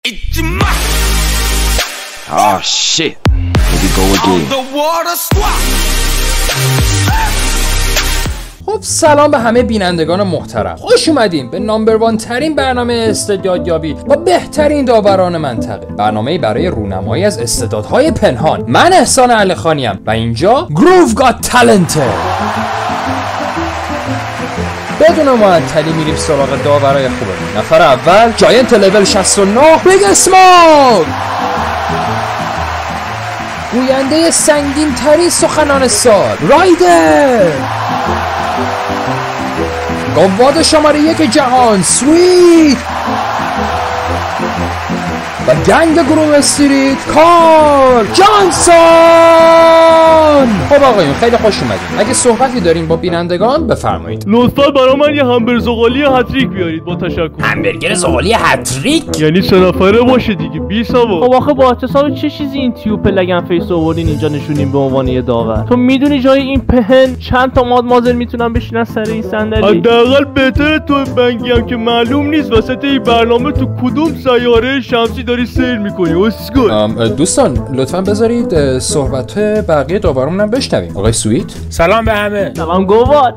Oh shit. Here we go again. خب سلام به همه بینندگان محترم. خوش اومدیم به نامبر وان ترین برنامه استعدادیابی با بهترین داوران منطقه. برنامه‌ای برای رونمایی از استعدادهای پنهان. من احسان علیخانیم و اینجا گروو گات تالنت. بدون معطلی میریم سراغ داورای خوبه. نفر اول جاینت لول 69 بیگ اسموک، گوینده سنگین ترین سخنان سال رایدر، گاواد شماره 1 جهان سویت و گنگ گروه استریت کارل جانسون. خب آقایون خیلی خوش اومدید. اگه صحبتی دارین با بینندگان بفرمایید. لطفاً برای من یه همبرگر زغالی هتریک بیارید با تشکر. همبرگر زغالی هتریک یعنی 3 نفره باشه دیگه. 20 تا. خب آخه با احتساب چه چیزی این تیوپ لگن فیس آوردین اینجا نشونیم به عنوان یه داور؟ تو میدونی جای این پهن چند تا مادمازل میتونن بشینن سر این صندلی؟ حداقل بهتره تو بنگی هم که معلوم نیست وسط این برنامه تو کدوم سیاره شمسی داری سیر میکنی. اسکول. دوستان لطفاً بذارید صحبت بقیه داورامونم بشنویم. آقای سویت. سلام به همه. سلام گواد.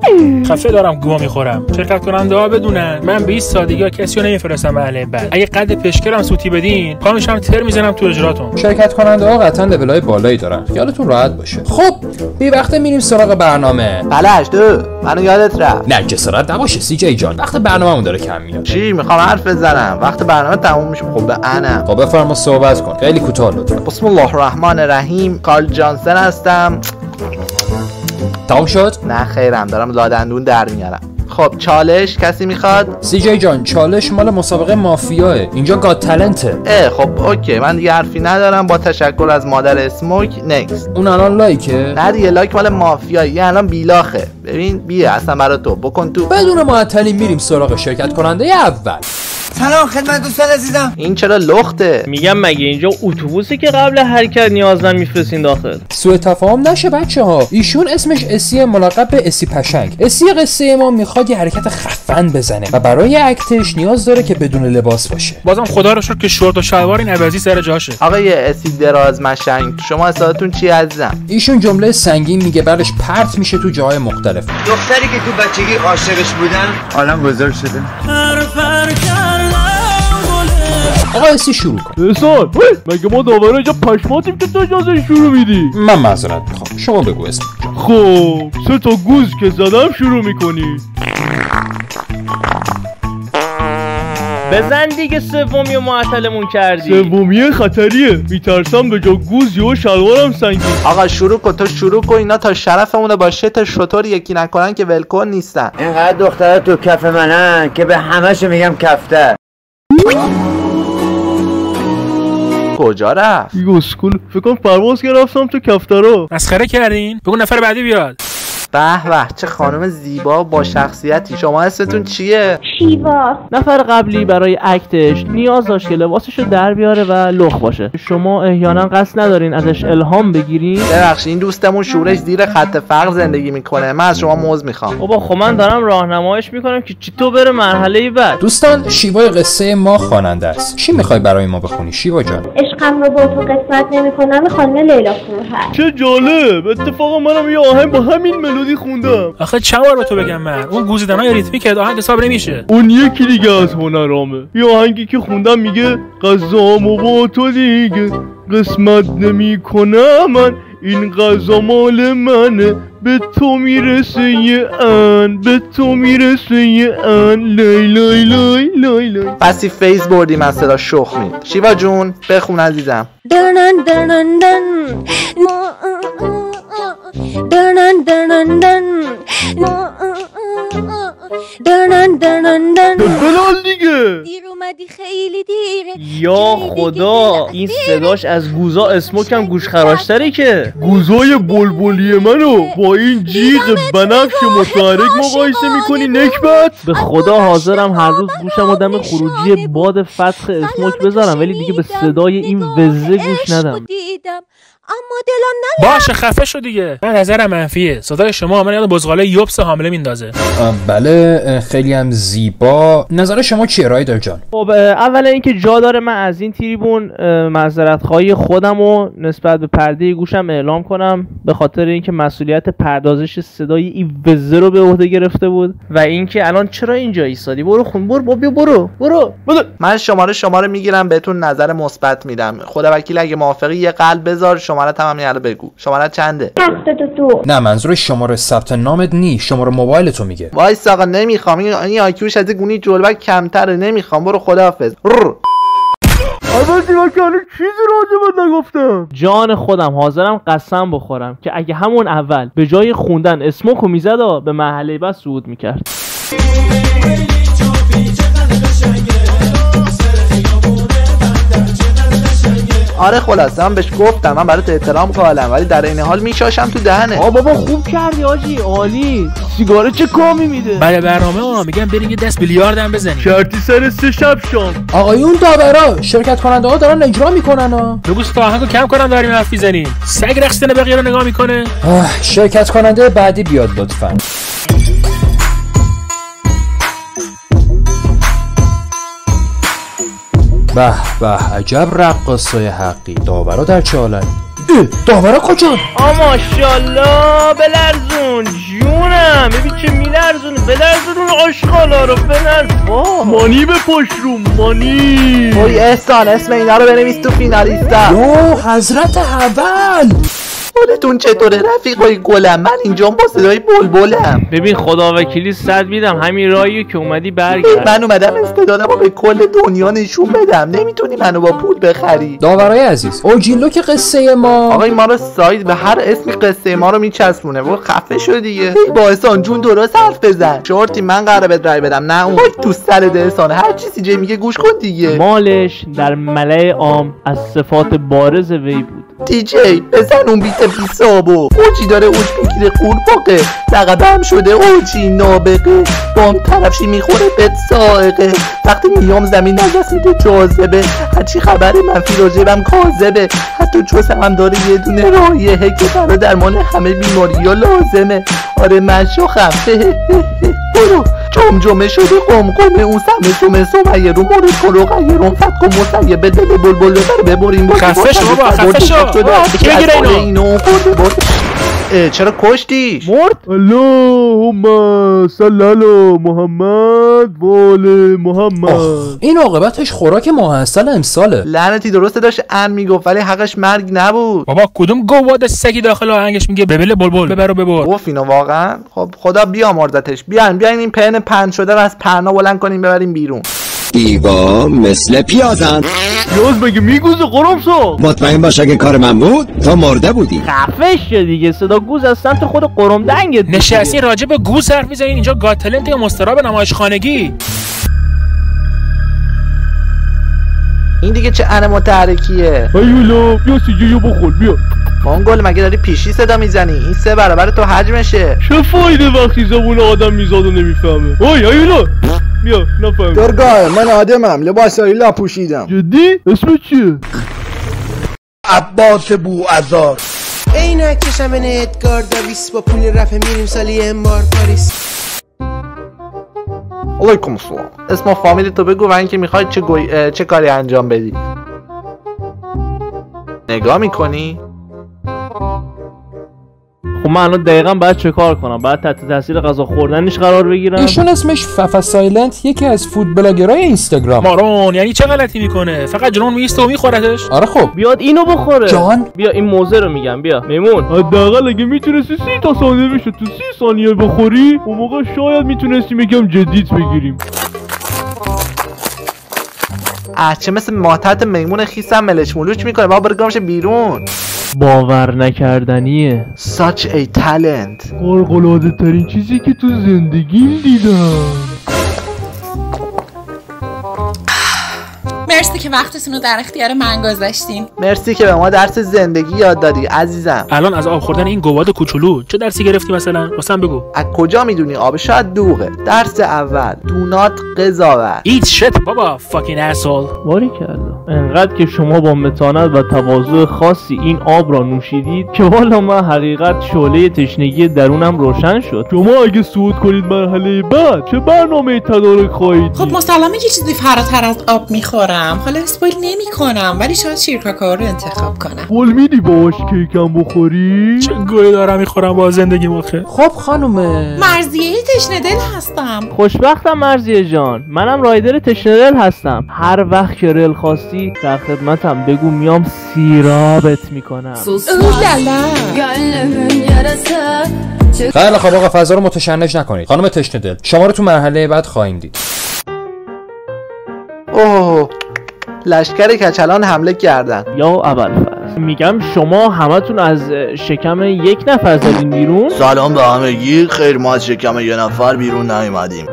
خفه دارم گوه میخورم. شرکت کننده ها بدونن من به 20 سادگی کسی رو نمیفرستم محله بعد. اگه قد پشکرم سوتی بدین پا میشم تر میزنم تو اجراتون. شرکت کننده ها قطعا لولای بالایی دارن. خیالتون راحت باشه. خب بی وقته میریم سراغ برنامه. بلش تو منو یادت رفت. نه جسارت نباشه سی جی جان. وقت برنامه‌مون داره کم میاد. چی میخوام حرف بزنم؟ وقت برنامه تموم میشه. خب به انا. خب بفرما صحبت کن. خیلی کوتاه لطفا. بسم الله الرحمن الرحیم. کارل جانسون هستم. تمام شد؟ نه خیرم دارم لادندون در میارم. خب چالش کسی میخواد؟ سی جی جان چالش مال مسابقه مافیاه. اینجا گات تالنته. خب اوکی من دیگه حرفی ندارم. با تشکر از مادر اسموک. نکست. اون الان لایکه؟ نه دیگه لایک مال مافیا. یه الان بیلاخه. ببین بیا اصلا برای تو بکن تو. بدون معطلی میریم سراغ شرکت کننده اول. سلام خدمت دوستان عزیزم. این چرا لخته؟ میگم مگه اینجا اتوبوسی که قبل حرکت نیازن میفرستین داخل؟ سوء تفاهم نشه بچه‌ها. ایشون اسمش اسی ملقب به اسی پشنگ. اسی قصه ما میخواد یه حرکت خفن بزنه و برای اکتش نیاز داره که بدون لباس باشه. بازم خدا رو شکر که شورت و شلوار این عوضی سر جاشه. آقای اسی دراز مشنگ شما اصالتون چی عزیزم؟ ایشون جمله سنگین میگه بعدش پرت میشه تو جاهای مختلف. دختری که تو بچگی عاشقش بودن الان بزرگ شده. آقا اسی شروع کن. احسان مگه ما داوره اینجا پشماتیم که تو اجازه شروع میدی؟ من معذرت میخوام. شما بگو اسم. خب 3 تا گوز که زدم شروع میکنی. بزن دیگه سومی و معطلمون کردی. سومیه خطریه. میترسم به جا گوز و شلوارم سنگین. آقا شروع کن. تو شروع کن. اینا تا شرفمونه با شت شطور یکی نکنن که ولکن نیستن. اینقدر دختره تو کف منن که به همه‌شو میگم کفتر. کجا رفت؟ اسکول فکر کنم پرواز که رفتم تو کفترا. مسخره کردین؟ بگو نفر بعدی بیاد. به به چه خانم زیبا با شخصیتی. شما اسمتون چیه؟ شیوا. نفر قبلی برای اکتش نیاز داشت که لباسشو در بیاره و لخ باشه. شما احیانا قصد ندارین ازش الهام بگیرین؟ ببخشید این دوستمون شورش زیر خط فقر زندگی میکنه. من از شما موز میخوام. بابا خب من دارم راهنماییش میکنم که چطور بره مرحله بعد. دوستان شیوای قصه ما خواننده است. چی میخوای برای ما بخونی شیوا جان؟ عشقم رو با تو قسمت نمیکنم خانم لیلا فروهر. چه جالب. اتفاقا منم یه آهنگ با همین ملودی خوندم. آخه چند بار به تو بگم من اون گوزیدنای ریتمیک آهنگ حساب نمیشه. اون یکی دیگه از هنرامه. یه آهنگی که خوندم میگه قضامو با تو دیگه قسمت نمیکنم من. این قضا مال منه به تو میرسه یه ان. به تو میرسه یه ان. لای لای لای لای لای. پسی فیز بردیم از صدا شخمی. شیوا جون بخون عزیزم. درنن درنن دن درنن درنن دن درنن درنن دن. بلال دیگه دیر اومدی خیلی دیره. یا خدا این صداش از گوزا اسموکم گوش خراشتره که. گوزای بلبلی منو با این جیغ بنفش متحرک مقایسه میکنی نکبت؟ به خدا حاضرم هر روز گوشم دم خروجی باد فتح اسموک بذارم ولی دیگه به صدای این وزه گوش ندم. اما دلم نمیاد. باشه خفه شو دیگه. من نظرم منفیه. صدای شما من یاد بزغاله یوبس حامله میندازه. بله خیلی هم زیبا. نظر شما چیه رایدر جان؟ خب اولا اینکه جا داره من از این تریبون معذرت‌خواهی خودمو نسبت به پرده گوشم اعلام کنم به خاطر اینکه مسئولیت پردازش صدای ایوزه رو به عهده گرفته بود و اینکه الان چرا اینجا ایستادی. برو خون برو. من شماره میگیرم بهتون نظر مثبت میدم. خدا وکیل اگه موافقی یه قلب بذار. شماره تمام یالا بگو. شماره چنده؟ 72. نه منظور شماره ثبت نامت نی، شماره موبایلتو میگه. وایس آقا نمیخوام. این آیکیوش از گونی جلبک کمتره. نمیخوام. برو خداحافظ. اول دیگه که الان چیزی راجبت نگفتم. جان خودم حاضرم قسم بخورم که اگه همون اول به جای خوندن اسموکو میزد به محله بعد صعود میکرد. آره خلاصه من بهش گفتم من برات احترام قائلم ولی در این حال میشاشم تو دهنه. بابا خوب کردی آجی، عالی. سیگار چه کامی میده. بعد برنامه میگم بریم یه دست بیلیارد هم بزنیم. شرطی سر 3 شب شام. آقایون داورا شرکت کننده ها دارن اجرا میکنن ها. بگو آهنگو کم کنن داریم حرف میزنیم. سگ رقصیدن بقیه رو نگاه میکنه. شرکت کننده بعدی بیاد لطفاً. به عجب رقاصای حقی. داورا در چه حالن؟ داورا کجا؟ ماشاءالله بلرزون جونم. ببین چه میلرزونه. بلرزون اون آشغالا رو بلرز. مانی به پشت رو مانی. وای احسان اسم اینا رو بنویس تو فینالیستا. یو حضرت اول. خودتون چطوره رفیقای گلم؟ من اینجا با صدای بلبلم. ببین خدا وکیلی 100 میدم همین راهی که اومدی برگرد. من اومدم استعدادمو به کل دنیا نشون بدم. نمیتونی منو با پول بخری. داورای عزیز اوجیلو که قصه ما آقای ما رو ساید به هر اسمی قصه ما رو میچسبونه. و خفه شو دیگه. با احسان جون درست حرف بزن. شورتی من قراره بهت رای بدم نه اون. تو سر احسان هر چیزی جای میگه گوش کن دیگه. مالش در ملأ عام از صفات بارز وی بود. دیجی بزن اون بیت بیسابو. اوجی داره اوج میگیره قورباغه. لقب هم شده اوجی نابغه. با هم طرفشی میخوره بهت سائقه. وقتی میام زمین نجس میده جاذبه. هرچی خبر منفی راجبم کاذبه. حتی چوسم هم داره یه دونه رایحه که برای درمان همه بیماری‌ها لازمه. آره من شوخم. برو جمجمه شده قمقمه اون سمه سمیه رو مورد کن رو غیرون فتق و مسیه به دل بلبل ببر ببریم. خفه شو بابا خفه شو. که بگیره اینو چرا کشتیش؟ مرد؟ اللهم صل علی محمد و آل محمد. این عاقبتش خوراک ماه عسل امساله. لعنتی درسته داشت میگفت ولی حقش مرگ نبود. بابا کدوم گواد سگی داخل آهنگش میگه ببل بلبل ببر و ببر. گفت اینو واقعا؟ خب خدا بیامرزتش. بیاین این پهن پنج شده رو از پهنا بلند کنیم ببریم بیرون. دیوا مثل پیازن. پیاز مگه میگوزه قرمسا؟ مطمئن باش اگه کار من بود تو مرده بودی. خفه شو دیگه. صدا گوز از سمت خود قرم دنگت. نشستی راجع به گوز حرف میزنین اینجا گات تالنت یا مستراب نمایش خانگی. این دیگه چه ان متحرکیه؟ ایولا بیا سیگیو بخور بیا. مانگول مگه داری پیشی صدا میزنی؟ این 3 برابر تو حجمشه. چه فایده وقتی زبون آدم میزاد و نمیفهمه؟ اوی ایولا بیا نفهم. درگاه من آدمم لباسایی لا پوشیدم. جدی؟ اسم چیه؟ عباس بوعزار. عینکشم ادگار داویس با پول رفع میریم سالی امبار پاریس. علیکم السلام. اسم و فامیل تو بگو و اینکه میخوای چه کاری انجام بدی. نگاه میکنی؟ خب من الان دقیقاً باید چه کار کنم؟ باید تحت تاثیر غذا خوردنش قرار بگیرم؟ ایشون اسمش ففا سایلنت، یکی از فود بلاگرای اینستاگرام. مارون یعنی چه غلطی میکنه؟ فقط جنون میسته و میخورتش. آره خب بیاد اینو بخوره. جان بیا این موزه رو میگم. بیا میمون. حداقل اگه میتونستی 30 تا ساندویچ تو 30 ثانیه بخوری اون موقع شاید میتونستیم یکم جدید بگیریم. چه مثل ماتحت میمون خیسم ملچ ملوچ میکنه. بابا برگامش بیرون. باور نکردنیه. Such a talent. خارق‌العاده ترین چیزی که تو زندگیم دیدم. مرسی که وقتتون رو در اختیار من گذاشتین. مرسی که به ما درس زندگی یاد دادی عزیزم. الان از آب خوردن این گواد کوچولو چه درسی گرفتی مثلا؟ واسم بگو. از کجا میدونی آب شاید دوغه؟ درس اول دونات قضاوت. ایت شت بابا فاکین اسول. باریکلا. انقدر که شما با متانت و تواضع خاصی این آب را نوشیدید که والا من حقیقت شعله تشنگی درونم روشن شد. شما اگه صعود کنید مرحله بعد چه برنامه تدارک خواهید؟ خب مسلمه یه چیزی فراتر از آب میخورم. حالا اسپویل نمی کنم ولی شاید شیرکاکائو رو انتخاب کنم. قول میدی باهاش کیکم بخوری؟ چه گویی دارم میخورم با زندگی مخه. خب خانم مرضیه تشنه دل هستم. خوشبختم مرضیه جان. منم رایدر تشنه دل هستم. هر وقت که رل خواستی در خدمتم بگو میام سیرابت میکنم. خیلی خب آقا فضا رو متشنج نکنید. خانم تشنه دل شما رو تو مرحله بعد خواهیم دید. اوه لشکر کچلان حمله کردن. یا ابوالفضل میگم شما همتون از شکم یک نفر زدین بیرون؟ سلام به همگی. خیر ما از شکم یه نفر بیرون نیومدیم.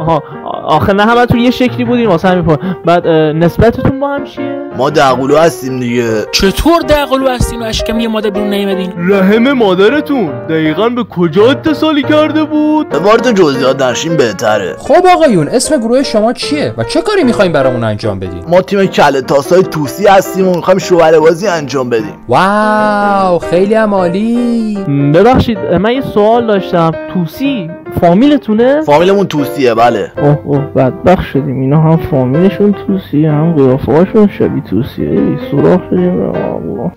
آخه نه همتون یه شکلی بودین واسه همین. بعد نسبتتون با هم چیه؟ ما دقلو هستیم دیگه. چطور دقلو هستین و از شکم یه مادر بیرون نیومدین؟ رحم مادرتون دقیقاً به کجا اتصالی کرده بود؟ به وارد جزئیات نشیم بهتره. خب آقایون اسم گروه شما چیه و چه کاری میخوایم برامون انجام بدین؟ ما تیم کله تاسای توسی هستیم و میخوایم شوهر بازی انجام بدیم. واو خیلی عالی. ببخشید من یه سوال داشتم. توسی فامیلتونه؟ فامیلمون توسیه بله. اوه بدبخت شدیم. اینا هم فامیلشون توسیه هم قیافه‌هاشون شبیه توسیه. سوراخ شدیم.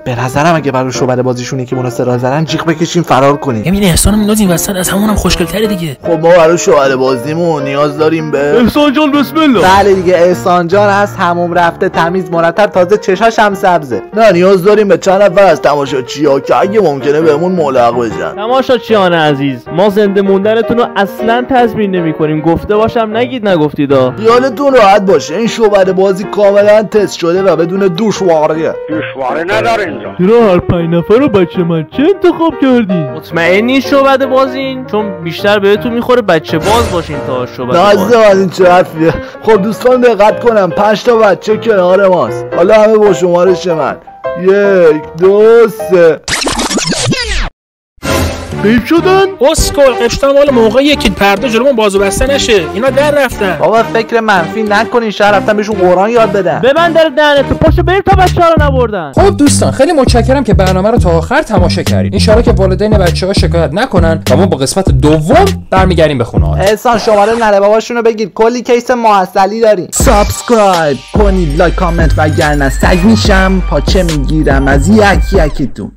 به نظرم اگه برای شوهر بازیشون که منو سراغ زدن جیغ بکشیم فرار کنیم. همین احسانو میندازیم وسط از همونم خوشگل‌تره دیگه. خب ما برای شوهر بازیمون نیاز داریم به احسان جان بسم الله. بله دیگه احسان جان هست هموم رفته تمیز مرتب تازه چشاش هم سبزه. نه نیاز داریم به چند نفر از تماشاچی‌ها که اگه ممکنه بهمون ملحق بشن. تماشاچیان عزیز ما زنده موندنتون رو اصلا تضمین نمی‌کنیم. گفته باشم نگید نگفتیدا. خیالتون راحت باشه این شوهر بازی کاملا تست شده و بدون دشواری نداره اینجا. چرا هر 5 نفر رو بچه من چه انتخاب کردین؟ مطمئنی شعبده بازین؟ چون بیشتر بهتون میخوره بچه باز باشین تا شعبده باز. نازده از این چه حرفیه. خب دوستان دقت کنم 5 تا بچه کنار ماست. حالا همه با شمارش من 1 2 3 قیب شدن؟ اسکل قیب شدن مال موقعیه که پرده جلومون بازو بسته نشه. اینا در رفتن. بابا فکر منفی نکنین شهر رفتن بهشون قرآن یاد بدن. ببند در دهنت پاشو بریم تا بچه‌ها رو نبردن. خب دوستان خیلی متشکرم که برنامه رو تا آخر تماشا کردید. ان شاءالله که والدین بچه‌ها شکایت نکنن و ما با قسمت دوم برمیگردیم به خونه. احسان شماره نره باباشونو بگید کلی کیس معسلی داریم. سابسکرایب کنید لایک کامنت وگرنه سگ میشم پاچه میگیرم از یکی یکیتون.